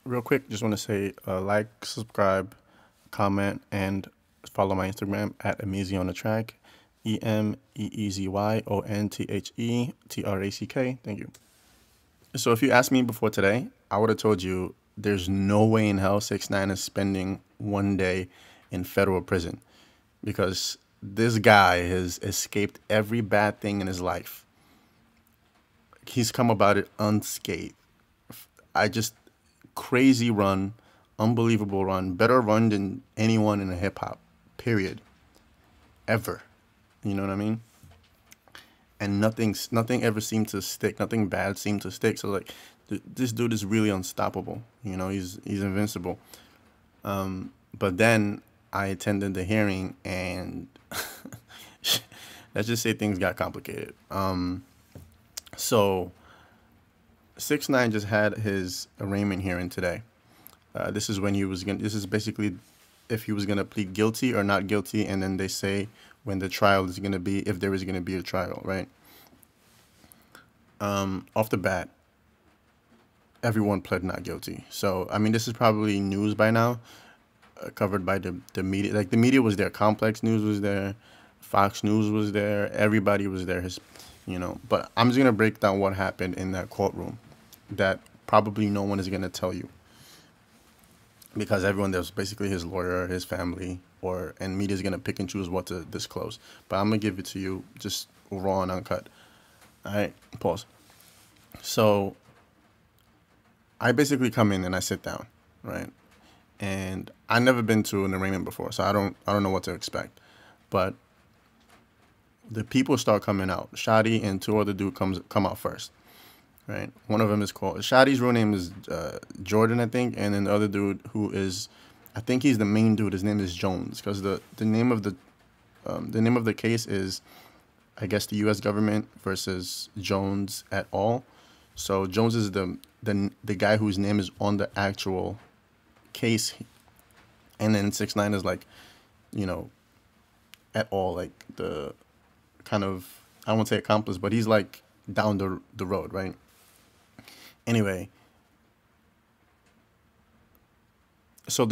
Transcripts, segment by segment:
Real quick, just want to say like, subscribe, comment, and follow my Instagram at Emeezy on the track. EMEEZYONTHETRACK. Thank you. So if you asked me before today, I would have told you there's no way in hell 6ix9ine is spending one day in federal prison because this guy has escaped every bad thing in his life. He's come about it unscathed. I just crazy run, unbelievable run, better run than anyone in hip hop, period, ever. You know what I mean? And nothing ever seemed to stick. Nothing bad seemed to stick. So like, this dude is really unstoppable. You know, he's invincible. But then I attended the hearing, and let's just say things got complicated. So 6ix9ine just had his arraignment hearing today. This is when he was gonna. This is basically if he was gonna plead guilty or not guilty, and then they say when the trial is gonna be, if there is gonna be a trial, right? Off the bat, everyone pled not guilty. So I mean, this is probably news by now, covered by the media. Like the media was there, Complex News was there, Fox News was there, everybody was there. But I'm just gonna break down what happened in that courtroom, that probably no one is gonna tell you, because everyone there's basically his lawyer, his family, and media's gonna pick and choose what to disclose. But I'm gonna give it to you just raw and uncut. All right, pause. So I basically come in and I sit down, right? And I've never been to an arraignment before, so I don't know what to expect. But the people start coming out. Shadi and two other dudes come out first, right? One of them is called Shadi's real name is Jordan, I think, and then the other dude who is, I think he's the main dude. His name is Jones, because the name of the case is, I guess, the U.S. government versus Jones et al. So Jones is the guy whose name is on the actual case, and then 6ix9ine is like, et al, like the kind of, I won't say accomplice, but he's like down the road, right? Anyway, so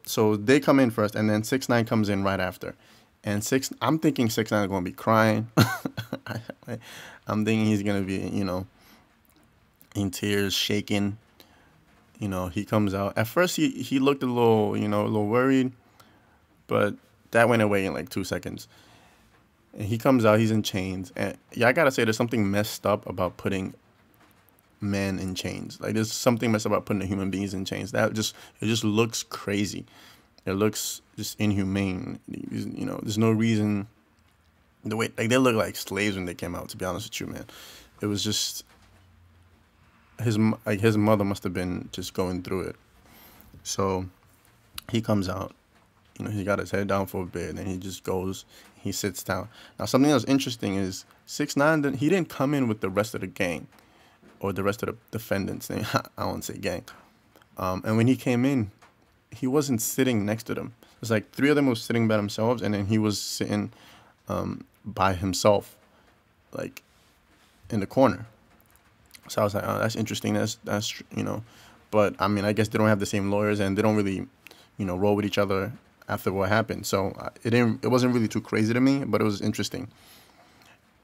so they come in first, and then 6ix9ine comes in right after, and I'm thinking 6ix9ine is gonna be crying. I'm thinking he's gonna be, in tears, shaking. He comes out. At first, he looked a little, a little worried, but that went away in like 2 seconds. And he comes out, he's in chains. And yeah, I gotta say, there's something messed up about putting men in chains. Like, there's something messed up about putting human beings in chains. It just looks crazy. It looks just inhumane. There's no reason. The way, like, they look like slaves when they came out, to be honest with you, man. It was just, his mother must have been just going through it. So he comes out. He got his head down for a bit, and he just goes, he sits down. Now, something that's interesting is 6ix9ine, he didn't come in with the rest of the gang or the rest of the defendants. I won't say gang. And when he came in, he wasn't sitting next to them. It's like 3 of them was sitting by themselves, and then he was sitting by himself, like in the corner. So I was like, oh, that's interesting. That's but I mean, I guess they don't have the same lawyers, and they don't really, roll with each other after what happened. So it wasn't really too crazy to me, but it was interesting.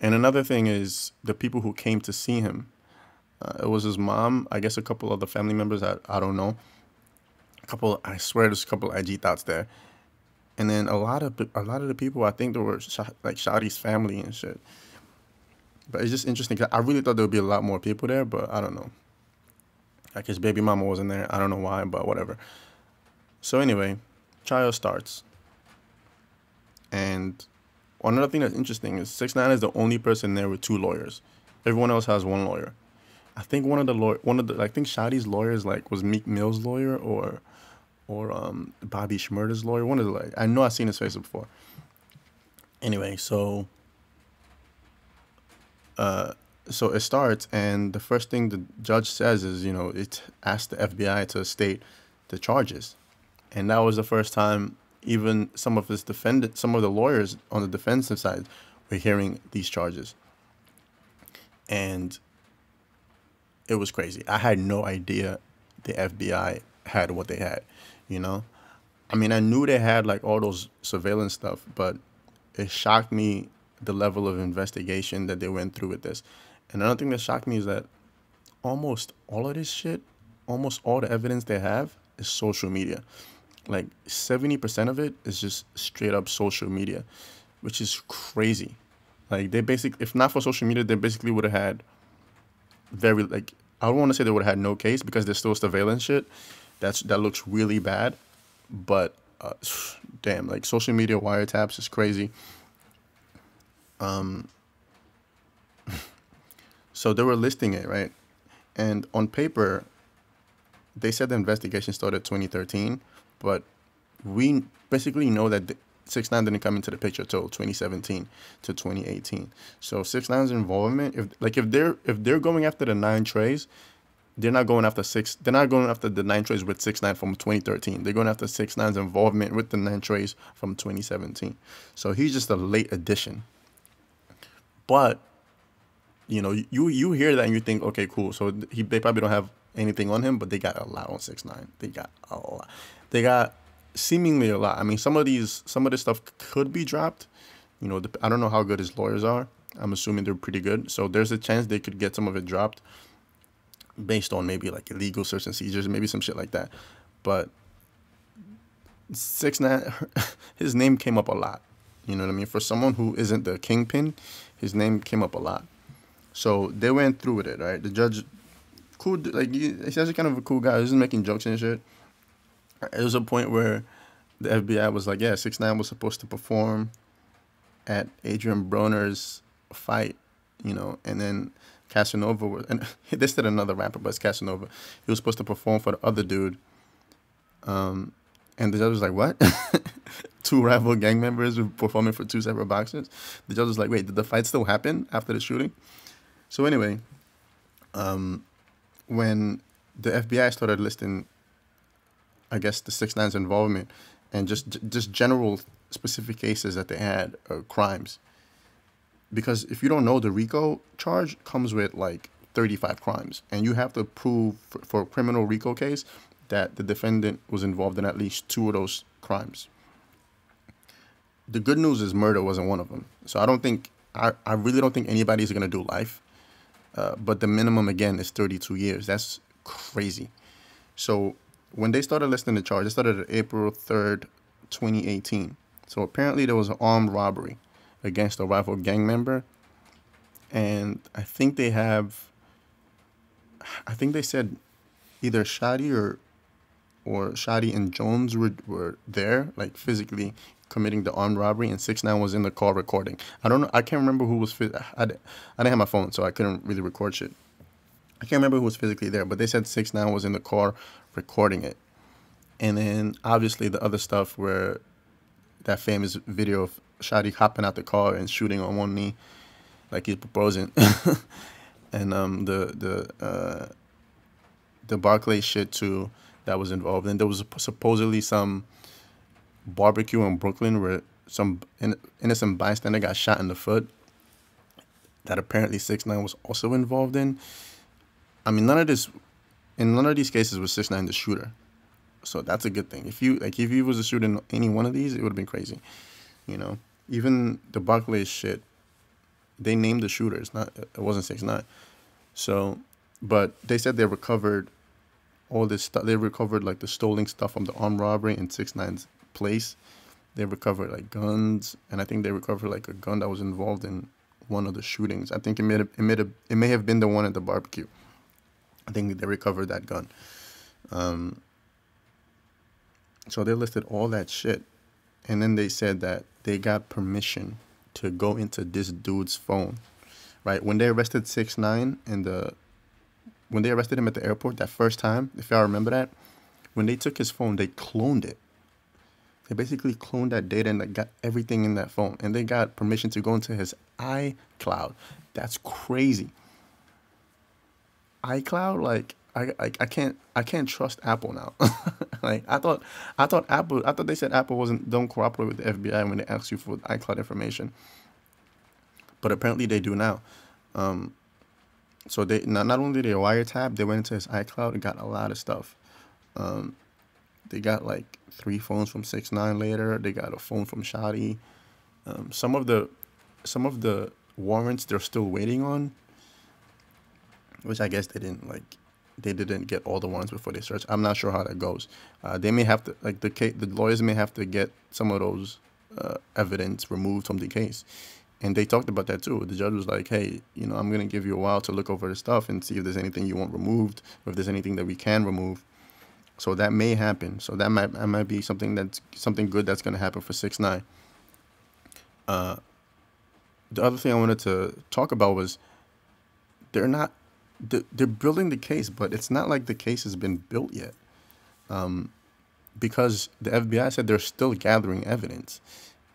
And another thing is the people who came to see him. It was his mom, I guess a couple of the family members, I don't know. I swear there's a couple of IG thoughts there. And then a lot of the people, I think there were like Shadi's family and shit. But it's just interesting, 'cause I really thought there would be a lot more people there, but I don't know. Like, his baby mama wasn't there. I don't know why, but whatever. So anyway, trial starts. And another thing that's interesting is 6ix9ine is the only person there with 2 lawyers. Everyone else has 1 lawyer. I think I think Shadi's lawyers was Meek Mill's lawyer or Bobby Shmurda's lawyer. One of the, I know I've seen his face before. Anyway, so it starts, and the first thing the judge says is, it asks the FBI to state the charges. And that was the first time even some of the lawyers on the defensive side were hearing these charges. And it was crazy. I had no idea the FBI had what they had, you know? I mean, I knew they had like all those surveillance stuff, but it shocked me the level of investigation that they went through with this. And another thing that shocked me is that almost all of this shit, almost all the evidence they have is social media. Like 70% of it is just straight up social media, which is crazy. Like they basically, if not for social media, they basically would have had very like, I don't want to say they would have had no case because there's still surveillance shit. That looks really bad, but damn, like social media wiretaps is crazy. So they were listing it, right? And on paper, they said the investigation started 2013, but we basically know that 6ix9ine didn't come into the picture till 2017 to 2018. So 6ix9ine's involvement, if they're going after the 9 trays, they're not going after They're not going after the 9 trays with 6ix9ine from 2013. They're going after 6ix9ine's involvement with the 9 trays from 2017. So he's just a late addition. But you know, you hear that and you think, okay, cool. So they probably don't have anything on him, but they got a lot on 6ix9ine. They got a lot. They got seemingly a lot. I mean, some of this stuff could be dropped. You know, I don't know how good his lawyers are. I'm assuming they're pretty good. So there's a chance they could get some of it dropped based on maybe like illegal search and seizures, maybe some shit like that. But 6ix9ine, his name came up a lot. You know what I mean? For someone who isn't the kingpin, his name came up a lot. So they went through with it, right? The judge, cool, like he's actually kind of a cool guy. He's just making jokes and shit. There was a point where the FBI was like, yeah, 6ix9ine was supposed to perform at Adrian Broner's fight, you know, and then Casanova was, and they said another rapper, but it's Casanova. He was supposed to perform for the other dude. And the judge was like, what? 2 rival gang members were performing for 2 separate boxers? The judge was like, wait, did the fight still happen after the shooting? So anyway, when the FBI started listing, I guess, the 6ix9ine's involvement and just general specific cases that they had, crimes. Because if you don't know, the RICO charge comes with like 35 crimes. And you have to prove for a criminal RICO case that the defendant was involved in at least 2 of those crimes. The good news is murder wasn't one of them. So I really don't think anybody's going to do life. But the minimum, again, is 32 years. That's crazy. So when they started listing the charge, they started at April 3rd, 2018. So apparently there was an armed robbery against a rival gang member. And I think they said either Shadi or Shadi and Jones were there, like physically committing the armed robbery, and 6ix9ine was in the car recording. I don't know. I can't remember who was. I didn't have my phone, so I couldn't really record shit. I can't remember who was physically there, but they said 6ix9ine was in the car recording it. And then obviously the other stuff where that famous video of Shadi hopping out the car and shooting on one knee, like he's proposing, and the Barclay shit too that was involved. And there was supposedly some barbecue in Brooklyn where some innocent bystander got shot in the foot that apparently 6ix9ine was also involved in. I mean, none of these cases was 6ix9ine the shooter, so that's a good thing. If he was a shooter in any one of these, it would have been crazy, you know. Even the Barclays shit, they named the shooter. It wasn't 6ix9ine. So, but they said they recovered all this stuff. They recovered like the stolen stuff from the armed robbery in 6ix9ine's place. They recovered like guns, and I think they recovered like a gun that was involved in one of the shootings. I think it may have been the one at the barbecue. I think they recovered that gun. So they listed all that shit, and then they said that they got permission to go into this dude's phone, right? When they arrested 6ix9ine when they arrested him at the airport that first time, if y'all remember that, when they took his phone, they cloned it. They basically cloned that data and they got everything in that phone, and they got permission to go into his iCloud. That's crazy. iCloud, like I can't trust Apple now. Like I thought they said Apple don't cooperate with the FBI when they ask you for iCloud information, but apparently they do now. So they not only did they wiretap, they went into his iCloud and got a lot of stuff. Um, they got like 3 phones from 6ix9ine later. They got a phone from Shotty. Some of the warrants they're still waiting on, which I guess they didn't get all the warrants before they searched. I'm not sure how that goes. They may have to, like, the lawyers may have to get some of those evidence removed from the case. And they talked about that too. The judge was like, hey, I'm going to give you a while to look over the stuff and see if there's anything you want removed, or if there's anything that we can remove. So that may happen. So that might be something good that's going to happen for 6ix9ine. The other thing I wanted to talk about was they're building the case, but it's not like the case has been built yet, because the FBI said they're still gathering evidence,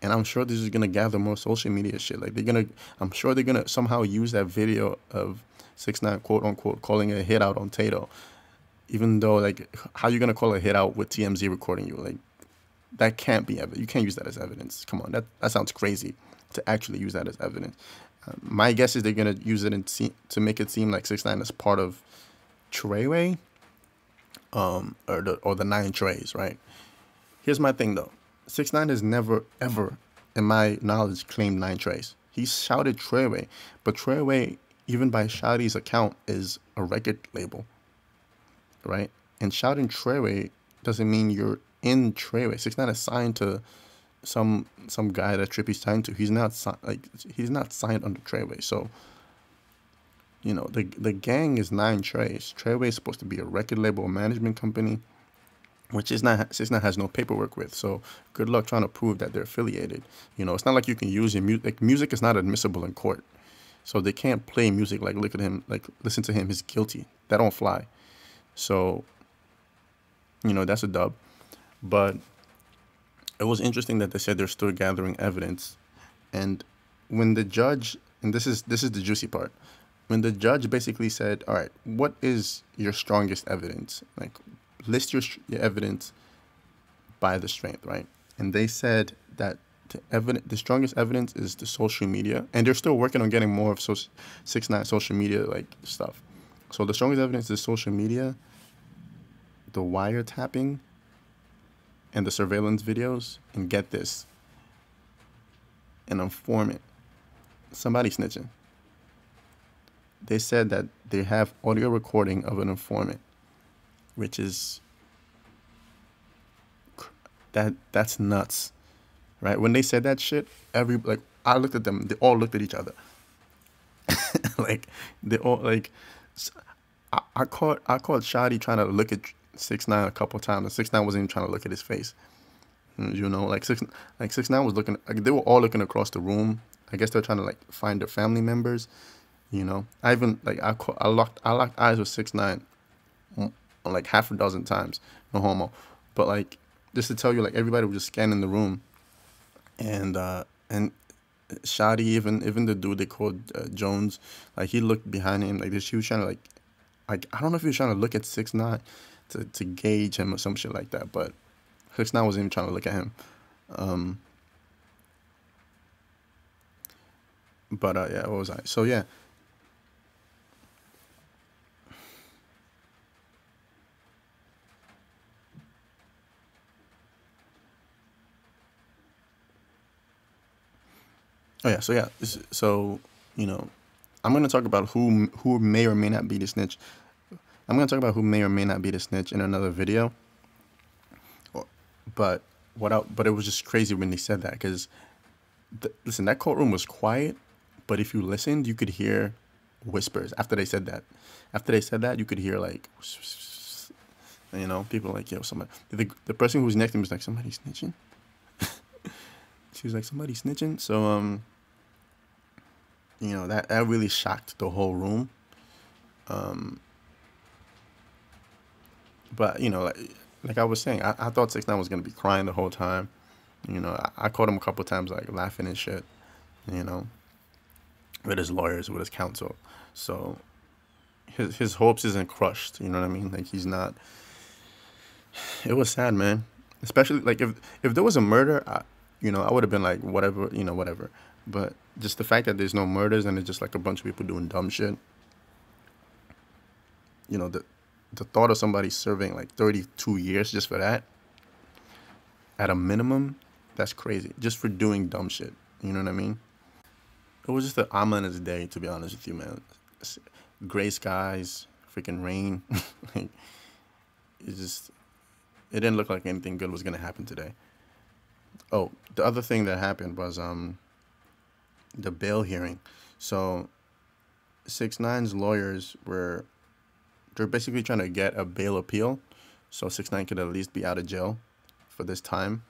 and I'm sure this is gonna gather more social media shit. Like I'm sure they're gonna somehow use that video of 6ix9ine quote unquote calling a hit out on Tato, even though, like, how you gonna call a hit out with TMZ recording you? Like, that can't be evidence. You can't use that as evidence. Come on, that sounds crazy to actually use that as evidence. My guess is they're gonna use it to make it seem like 6ix9ine is part of Treyway, or the 9 Treys, right? Here's my thing though: 6ix9ine has never ever, in my knowledge, claimed 9 Treys. He shouted Treyway, but Treyway, even by Shotty's account, is a record label, right? And shouting Treyway doesn't mean you're in Treyway. 6ix9ine is signed to some guy that Trippy's signed to. He's not signed under Treyway. So, the gang is 9 Treys. Treyway is supposed to be a record label management company, which 6ix9ine has no paperwork with. So good luck trying to prove that they're affiliated. It's not like you can use your music. Like, music is not admissible in court, so they can't play music like, look at him, like, listen to him, he's guilty. That don't fly. So, that's a dub. But it was interesting that they said they're still gathering evidence. And when the judge, and this is the juicy part, when the judge basically said, all right, what is your strongest evidence? Like, list your evidence by the strength, right? And they said that the strongest evidence is the social media, and they're still working on getting more of 6ix9ine social media, like, stuff. So the strongest evidence is social media, the wiretapping, and the surveillance videos. And get this, an informant, somebody snitching. They said that they have audio recording of an informant, which is that's nuts, right? When they said that shit, I looked at them, they all looked at each other. Like, they all, like, I caught Shotty trying to look at 6ix9ine a couple times, and 6ix9ine wasn't even trying to look at his face. Like 6ix9ine was looking, like, they were all looking across the room. I guess they're trying to, like, find their family members. I even, like, I locked eyes with 6ix9ine like half a dozen times, no homo. But, like, just to tell you, like, everybody was just scanning the room, and Shotty, even the dude they called Jones, like, he looked behind him like this. He was trying to, like, I don't know if he was trying to look at 6ix9ine to gauge him or some shit like that, but 6ix9ine wasn't even trying to look at him. Yeah, what was I? So yeah. Oh yeah, so yeah, I'm gonna talk about who may or may not be the snitch. I'm gonna talk about who may or may not be the snitch in another video. But it was just crazy when they said that, because listen, that courtroom was quiet, but if you listened, you could hear whispers after they said that. After they said that, you could hear, like, people like, yo, somebody. The person who was next to him was like, somebody snitching. She was like, somebody snitching. So that really shocked the whole room. But like I was saying, I thought 6ix9ine was gonna be crying the whole time. I caught him a couple times, like, laughing and shit. With his lawyers, with his counsel. So his hopes isn't crushed. You know what I mean? Like, he's not. It was sad, man. Especially, like, if there was a murder, I would have been like, whatever, whatever. But just the fact that there's no murders and it's just, like, a bunch of people doing dumb shit, the thought of somebody serving like 32 years just for that, at a minimum, that's crazy. Just for doing dumb shit. You know what I mean? It was just an ominous day, to be honest with you, man. Gray skies, freaking rain. Like, it just, it didn't look like anything good was gonna happen today. Oh, the other thing that happened was the bail hearing. So 6ix9ine's lawyers they're basically trying to get a bail appeal, so 6ix9ine could at least be out of jail for this time.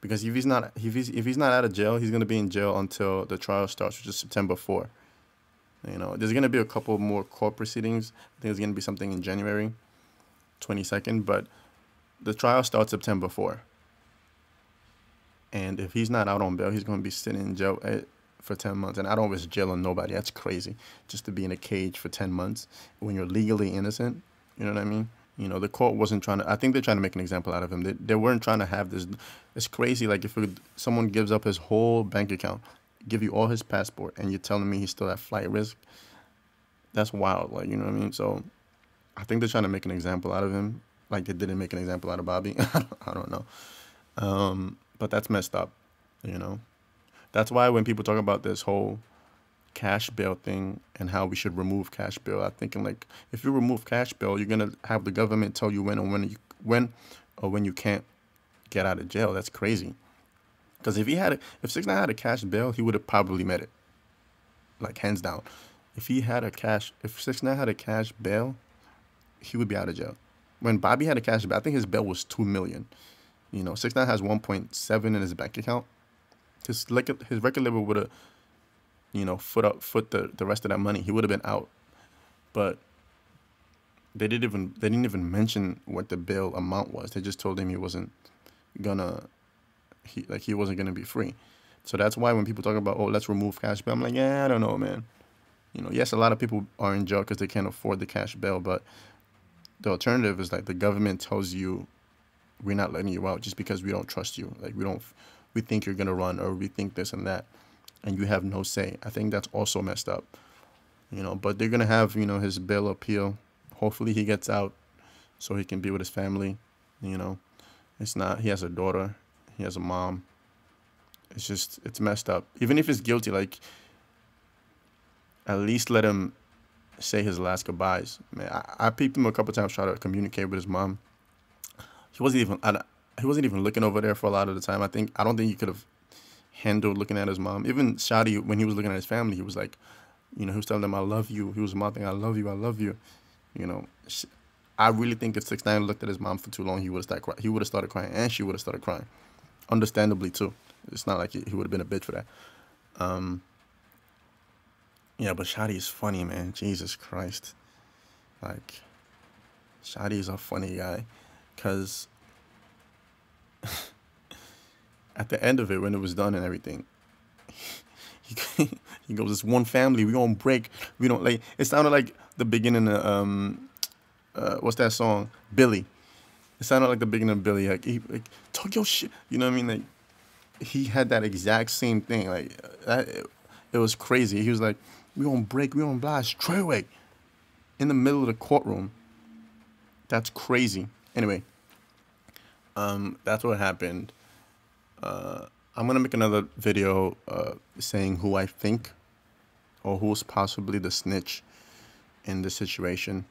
Because if he's not out of jail, he's gonna be in jail until the trial starts, which is September 4. There's gonna be a couple more court proceedings. I think there's gonna be something in January 22nd, but the trial starts September 4. And if he's not out on bail, he's gonna be sitting in jail for 10 months. And I don't wish jail on nobody. That's crazy. Just to be in a cage for 10 months when you're legally innocent. You know what I mean? The court wasn't trying to, I think they're trying to make an example out of him. They weren't trying to have this. It's crazy. Like, if someone gives up his whole bank account, give you all his passport, and you're telling me he's still at flight risk, that's wild. Like, you know what I mean? So I think they're trying to make an example out of him. Like they didn't make an example out of Bobby. I don't know. But that's messed up, That's why when people talk about this whole cash bail thing and how we should remove cash bail, I'm thinking, like, if you remove cash bail, you're gonna have the government tell you when you can't get out of jail. That's crazy. Because if 6ix9ine had a cash bail, he would have probably met it, like, hands down. If 6ix9ine had a cash bail, he would be out of jail. When Bobby had a cash bail, I think his bail was $2 million. 6ix9ine has 1.7 in his bank account. His record label would have, foot the rest of that money. He would have been out. But they didn't even mention what the bail amount was. They just told him he wasn't gonna be free. So that's why when people talk about, oh, let's remove cash bail, I'm like, yeah, I don't know, man. Yes, a lot of people are in jail because they can't afford the cash bail, but the alternative is, like, the government tells you, we're not letting you out just because we don't trust you. Like, we think you're gonna run, or we think this and that, and you have no say. I think that's also messed up. But they're gonna have, his bail appeal. Hopefully he gets out so he can be with his family. It's not, he has a daughter, he has a mom. It's messed up. Even if he's guilty, like, at least let him say his last goodbyes. Man, I peeped him a couple times, try to communicate with his mom. He wasn't even looking over there for a lot of the time. I don't think he could have handled looking at his mom. Even Shadi, when he was looking at his family, he was like, he was telling them, I love you. He was mouthing, I love you, I love you. I really think if 6ix9ine looked at his mom for too long, he would have started crying, and she would have started crying. Understandably, too. It's not like he would have been a bitch for that. Yeah, but Shadi is funny, man. Jesus Christ. Like, Shadi is a funny guy. Because at the end of it, when it was done and everything, he goes, it's one family. We don't break. We don't, like, it sounded like the beginning of, what's that song? Billy. It sounded like the beginning of Billy. Like, talk your shit. You know what I mean? Like, he had that exact same thing. Like, it was crazy. He was like, we don't break. We don't blah. Straight away. In the middle of the courtroom. That's crazy. Anyway, that's what happened. I'm gonna make another video saying who I think, or who's possibly the snitch in this situation.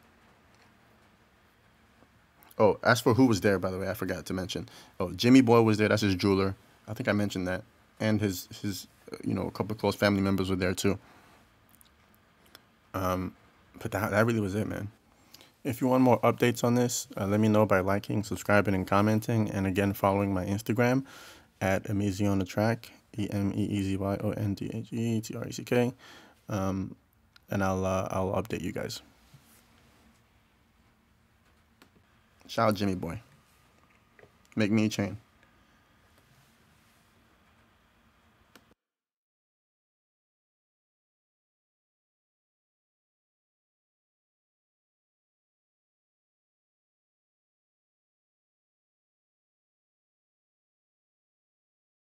Oh, as for who was there, by the way, I forgot to mention. Oh, Jimmy Boy was there. That's his jeweler. I think I mentioned that, and his a couple of close family members were there too. But that really was it, man. If you want more updates on this, let me know by liking, subscribing, and commenting. And again, following my Instagram at EmeezyOnTheTrack, EmeezyOnTheTrack. And I'll update you guys. Shout out Jimmy Boy. Make me a chain.